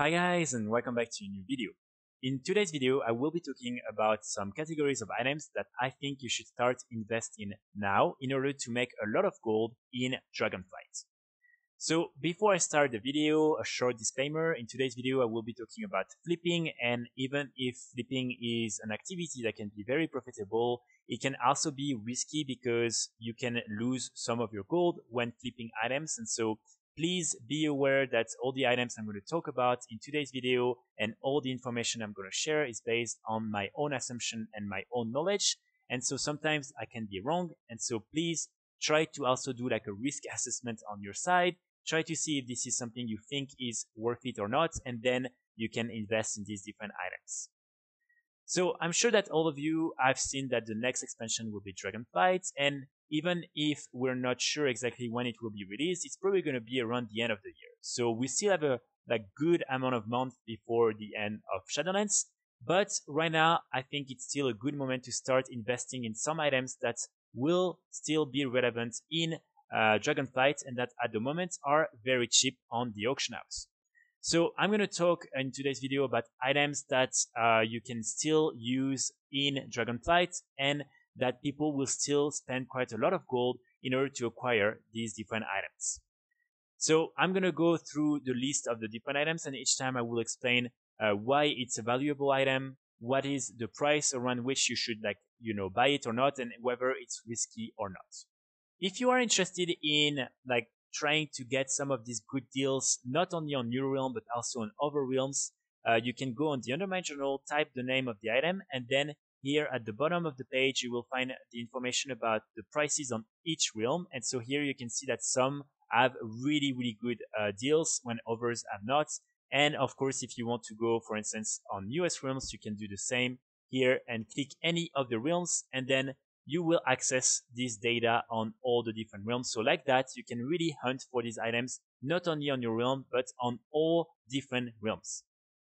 Hi guys and welcome back to a new video. In today's video I will be talking about some categories of items that I think you should start investing now in order to make a lot of gold in Dragonflight. So before I start the video, a short disclaimer. In today's video I will be talking about flipping, and even if flipping is an activity that can be very profitable, it can also be risky because you can lose some of your gold when flipping items, and so please be aware that all the items I'm going to talk about in today's video and all the information I'm going to share is based on my own assumption and my own knowledge, and so sometimes I can be wrong, and so please try to also do like a risk assessment on your side. Try to see if this is something you think is worth it or not, and then you can invest in these different items. So I'm sure that all of you have seen that the next expansion will be Dragonflight, and even if we're not sure exactly when it will be released, it's probably going to be around the end of the year. So we still have a good amount of months before the end of Shadowlands, but right now I think it's still a good moment to start investing in some items that will still be relevant in Dragonflight and that at the moment are very cheap on the auction house. So I'm going to talk in today's video about items that you can still use in Dragonflight and that people will still spend quite a lot of gold in order to acquire these different items. So I'm going to go through the list of the different items, and each time I will explain why it's a valuable item, what is the price around which you should buy it or not, and whether it's risky or not. If you are interested in trying to get some of these good deals, not only on New Realm but also on other realms, you can go on the Undermine Journal, type the name of the item, and then here at the bottom of the page you will find the information about the prices on each realm. And so here you can see that some have really good deals when others have not. And of course, if you want to go, for instance, on US realms, you can do the same here and click any of the realms, and then you will access this data on all the different realms. So like that, you can really hunt for these items, not only on your realm, but on all different realms.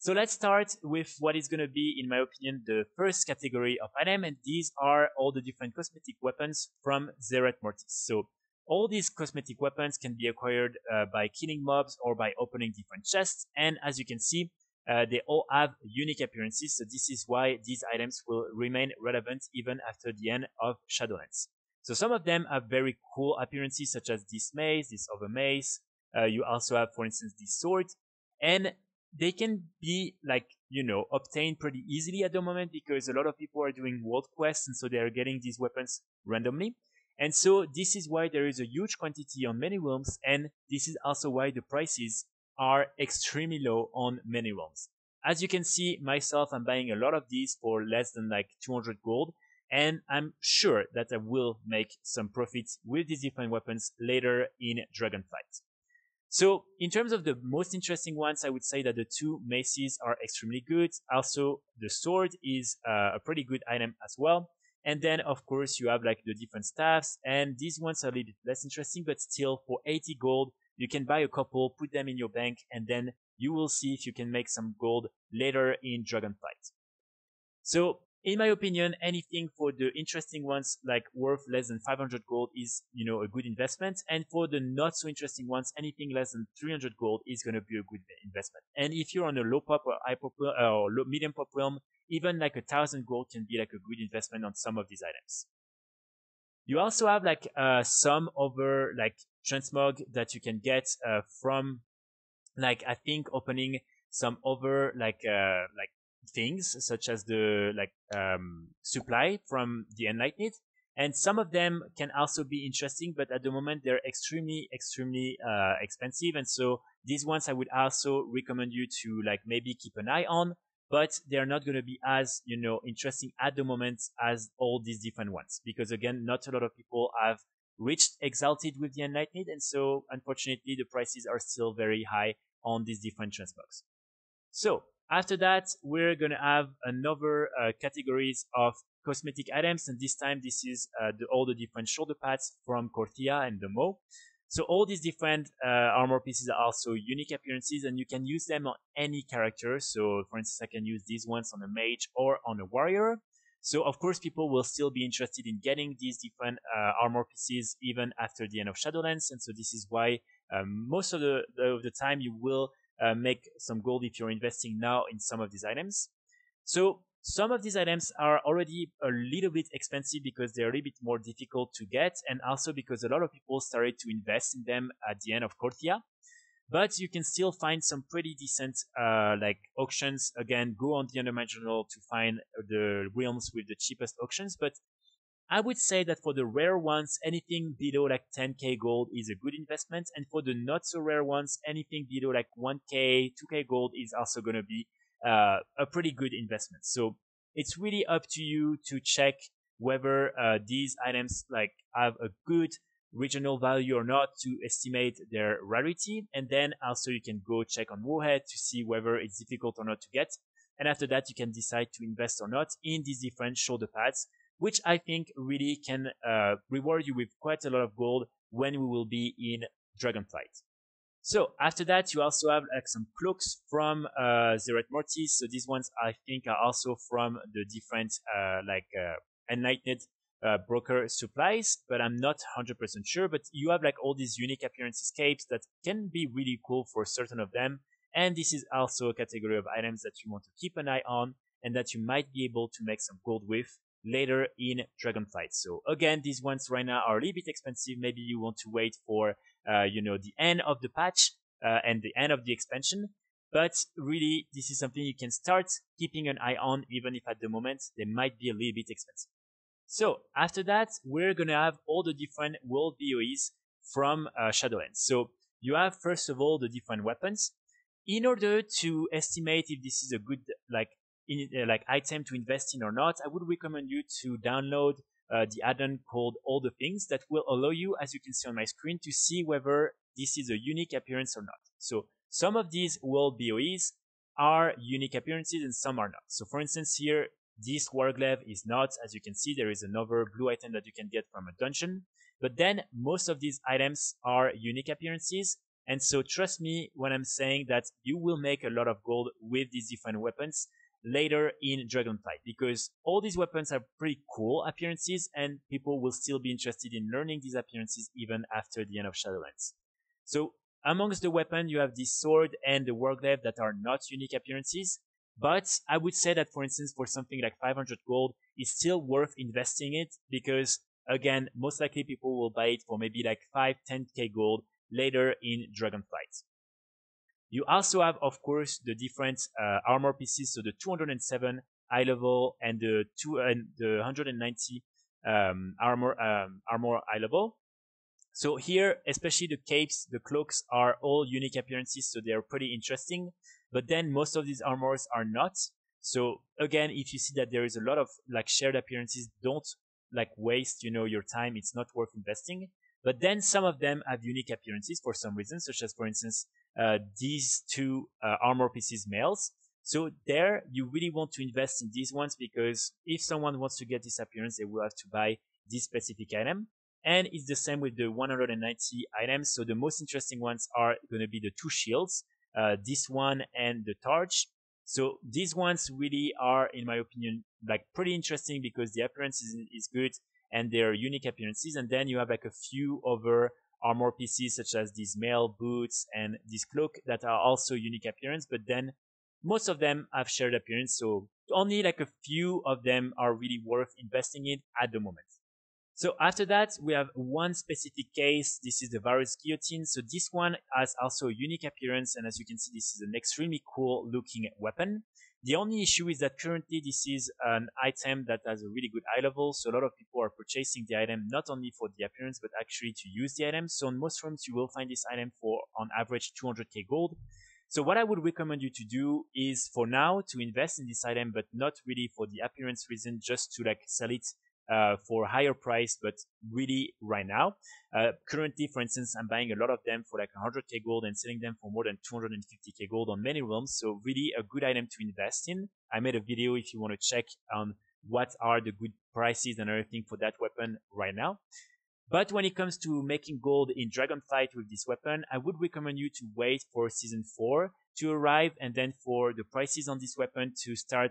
So let's start with what is going to be, in my opinion, the first category of item, and these are all the different cosmetic weapons from Zerath Mortis. So all these cosmetic weapons can be acquired by killing mobs or by opening different chests, and as you can see, they all have unique appearances, so this is why these items will remain relevant even after the end of Shadowlands. So some of them have very cool appearances, such as this mace, this other mace. You also have, for instance, this sword, and they can be obtained pretty easily at the moment because a lot of people are doing world quests, and so they are getting these weapons randomly. And so this is why there is a huge quantity on many realms, and this is also why the prices are extremely low on many realms. As you can see, myself, I'm buying a lot of these for less than 200 gold, and I'm sure that I will make some profits with these different weapons later in Dragonflight. So in terms of the most interesting ones, I would say that the two maces are extremely good. Also, the sword is a pretty good item as well. And then, of course, you have the different staffs, and these ones are a little bit less interesting, but still, for 80 gold, you can buy a couple, put them in your bank, and then you will see if you can make some gold later in Dragonflight. So, in my opinion, anything for the interesting ones, worth less than 500 gold, is a good investment, and for the not so interesting ones, anything less than 300 gold is going to be a good investment. And if you're on a low pop or high pop or low, medium pop realm, even 1,000 gold can be a good investment on some of these items. You also have some other transmog that you can get from I think opening some other things, such as the supply from the Enlightened, and some of them can also be interesting, but at the moment they're extremely expensive, and so these ones I would also recommend you to maybe keep an eye on, but they're not going to be as interesting at the moment as all these different ones, because again, not a lot of people have reached Exalted with the Enlightened, and so unfortunately the prices are still very high on these different transmogs. So after that, we're going to have another categories of cosmetic items, and this time this is all the different shoulder pads from Korthia and the Mo. So all these different armor pieces are also unique appearances, and you can use them on any character. So for instance, I can use these ones on a mage or on a warrior. So of course, people will still be interested in getting these different armor pieces even after the end of Shadowlands, and so this is why most of the time you will make some gold if you're investing now in some of these items. So some of these items are already a little bit expensive because they're a little bit more difficult to get, and also because a lot of people started to invest in them at the end of Korthia. But you can still find some pretty decent like auctions. Again, go on the Undermine Journal to find the realms with the cheapest auctions. But I would say that for the rare ones, anything below like 10k gold is a good investment. And for the not so rare ones, anything below like 1k, 2k gold is also going to be a pretty good investment. So it's really up to you to check whether these items like have a good regional value or not to estimate their rarity. And then also you can go check on Warhead to see whether it's difficult or not to get. And after that, you can decide to invest or not in these different shoulder pads, which I think really can reward you with quite a lot of gold when we will be in Dragonflight. So after that, you also have like some cloaks from Zeret Mortis. So these ones I think are also from the different Enlightened broker supplies, but I'm not 100% sure. But you have like all these unique appearance escapes that can be really cool for certain of them. And this is also a category of items that you want to keep an eye on and that you might be able to make some gold with later in Dragonflight. So again, these ones right now are a little bit expensive. Maybe you want to wait for, the end of the patch and the end of the expansion. But really, this is something you can start keeping an eye on, even if at the moment they might be a little bit expensive. So after that, we're going to have all the different World BoEs from Shadowlands. So you have, first of all, the different weapons. In order to estimate if this is a good item to invest in or not, I would recommend you to download the add-on called All the Things that will allow you, as you can see on my screen, to see whether this is a unique appearance or not. So some of these World BoEs are unique appearances and some are not. So for instance here, this Warglaive is not. As you can see, there is another blue item that you can get from a dungeon. But then most of these items are unique appearances. And so trust me when I'm saying that you will make a lot of gold with these different weapons later in Dragonflight, because all these weapons are pretty cool appearances and people will still be interested in learning these appearances even after the end of Shadowlands. So amongst the weapon, you have this sword and the Warglaive that are not unique appearances. But I would say that, for instance, for something like 500 gold, it's still worth investing it because, again, most likely people will buy it for maybe like 5, 10k gold later in Dragonflight. You also have, of course, the different armor pieces, so the 207 eye level and the 190 armor eye level. So here, especially the capes, the cloaks are all unique appearances, so they are pretty interesting. But then most of these armors are not. So again, if you see that there is a lot of like shared appearances, don't like waste, your time. It's not worth investing. But then some of them have unique appearances for some reason, such as, for instance, these two armor pieces males. So there, you really want to invest in these ones because if someone wants to get this appearance, they will have to buy this specific item. And it's the same with the 190 items. So the most interesting ones are going to be the two shields, this one and the torch. So these ones really are, in my opinion, like pretty interesting because the appearance is good and they're unique appearances. And then you have like a few other armor pieces such as these mail boots and this cloak that are also unique appearance. But then most of them have shared appearance. So only like a few of them are really worth investing in at the moment. So after that, we have one specific case. This is the Varruth guillotine. So this one has also a unique appearance. And as you can see, this is an extremely cool looking weapon. The only issue is that currently this is an item that has a really good eye level. So a lot of people are purchasing the item not only for the appearance, but actually to use the item. So on most rooms, you will find this item for on average 200k gold. So what I would recommend you to do is for now to invest in this item, but not really for the appearance reason, just to like sell it for a higher price, but really right now. Currently, for instance, I'm buying a lot of them for like 100k gold and selling them for more than 250k gold on many realms. So really a good item to invest in. I made a video if you want to check on what are the good prices and everything for that weapon right now. But when it comes to making gold in Dragonflight with this weapon, I would recommend you to wait for Season 4 to arrive and then for the prices on this weapon to start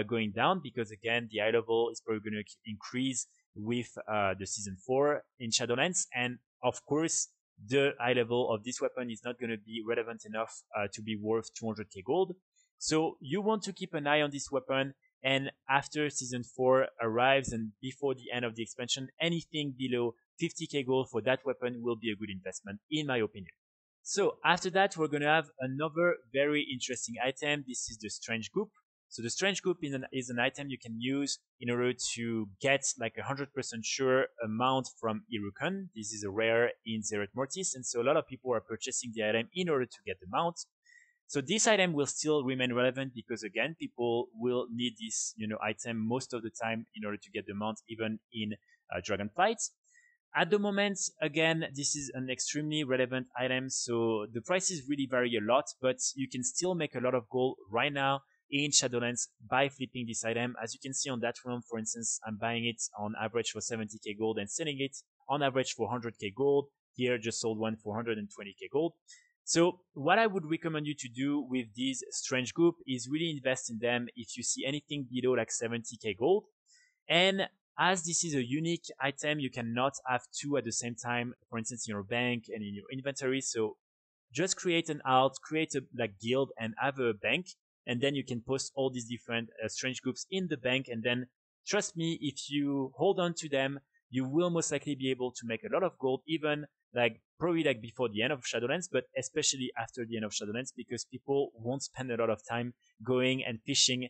going down, because again, the eye level is probably going to increase with the Season 4 in Shadowlands. And of course, the eye level of this weapon is not going to be relevant enough to be worth 200k gold. So you want to keep an eye on this weapon, and after season 4 arrives and before the end of the expansion, anything below 50k gold for that weapon will be a good investment, in my opinion. So after that, we're going to have another very interesting item. This is the Strange Goop. So the Strange Goop is an item you can use in order to get like 100% sure amount from Irukon. This is a rare in Zereth Mortis, and so a lot of people are purchasing the item in order to get the mount. So this item will still remain relevant because again, people will need this, item most of the time in order to get the mount, even in Dragonflight. At the moment, again, this is an extremely relevant item, so the prices really vary a lot, but you can still make a lot of gold right now in Shadowlands by flipping this item. As you can see on that realm, for instance, I'm buying it on average for 70k gold and selling it on average for 100k gold. Here, just sold one for 120k gold. So what I would recommend you to do with these Strange Goop is really invest in them if you see anything below like 70k gold. And as this is a unique item, you cannot have two at the same time, for instance, in your bank and in your inventory. So just create an alt, create a guild and have a bank, and then you can post all these different Strange Goops in the bank. And then trust me, if you hold on to them, you will most likely be able to make a lot of gold, even probably before the end of Shadowlands, but especially after the end of Shadowlands, because people won't spend a lot of time going and fishing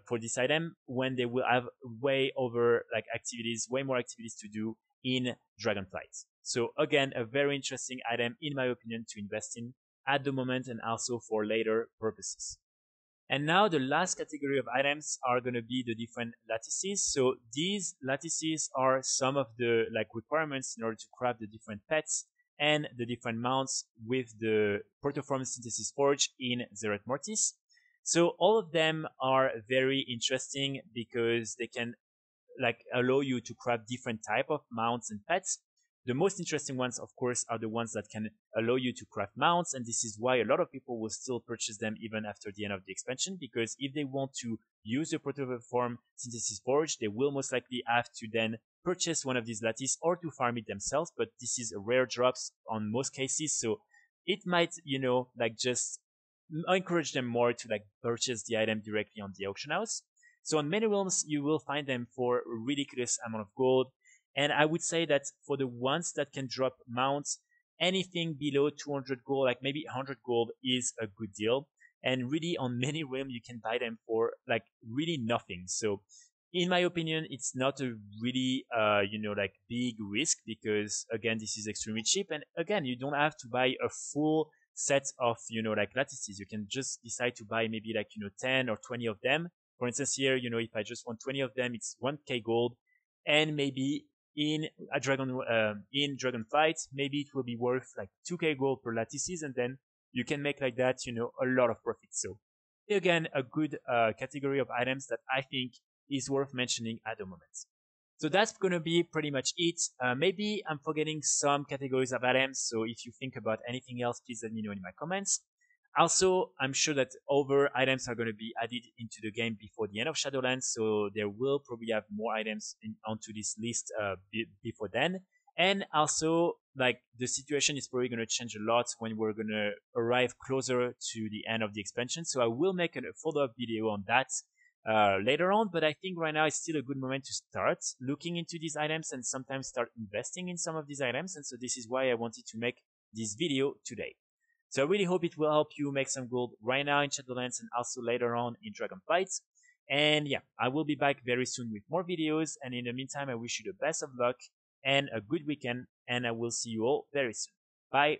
for this item when they will have way more activities to do in Dragonflight. So again, a very interesting item in my opinion to invest in at the moment and also for later purposes. And now the last category of items are going to be the different lattices. So these lattices are some of the requirements in order to craft the different pets and the different mounts with the Protoform Synthesis Forge in Zereth Mortis. So all of them are very interesting because they can allow you to craft different type of mounts and pets. The most interesting ones, of course, are the ones that can allow you to craft mounts, and this is why a lot of people will still purchase them even after the end of the expansion, because if they want to use the Protoform Synthesis Forge, they will most likely have to then purchase one of these lattices or to farm it themselves, but this is a rare drops on most cases, so it might, just encourage them more to purchase the item directly on the auction house. So on many realms, you will find them for a ridiculous amount of gold. And I would say that for the ones that can drop mounts, anything below 200 gold, maybe 100 gold, is a good deal. And really, on many realms, you can buy them for really nothing. So, in my opinion, it's not a really, big risk because again, this is extremely cheap. And again, you don't have to buy a full set of, lattices. You can just decide to buy maybe 10 or 20 of them. For instance, here, if I just want 20 of them, it's 1k gold, and maybe in Dragonflight, maybe it will be worth 2k gold per lattices, and then you can make that, a lot of profit. So again, a good category of items that I think is worth mentioning at the moment. So that's going to be pretty much it. Maybe I'm forgetting some categories of items, so if you think about anything else, please let me know in my comments. Also, I'm sure that other items are going to be added into the game before the end of Shadowlands, so there will probably have more items onto this list before then. And also, the situation is probably going to change a lot when we're going to arrive closer to the end of the expansion. So I will make a follow-up video on that later on, but I think right now it's still a good moment to start looking into these items and sometimes start investing in some of these items. And so this is why I wanted to make this video today. So I really hope it will help you make some gold right now in Shadowlands and also later on in Dragonflight. And yeah, I will be back very soon with more videos. And in the meantime, I wish you the best of luck and a good weekend. And I will see you all very soon. Bye.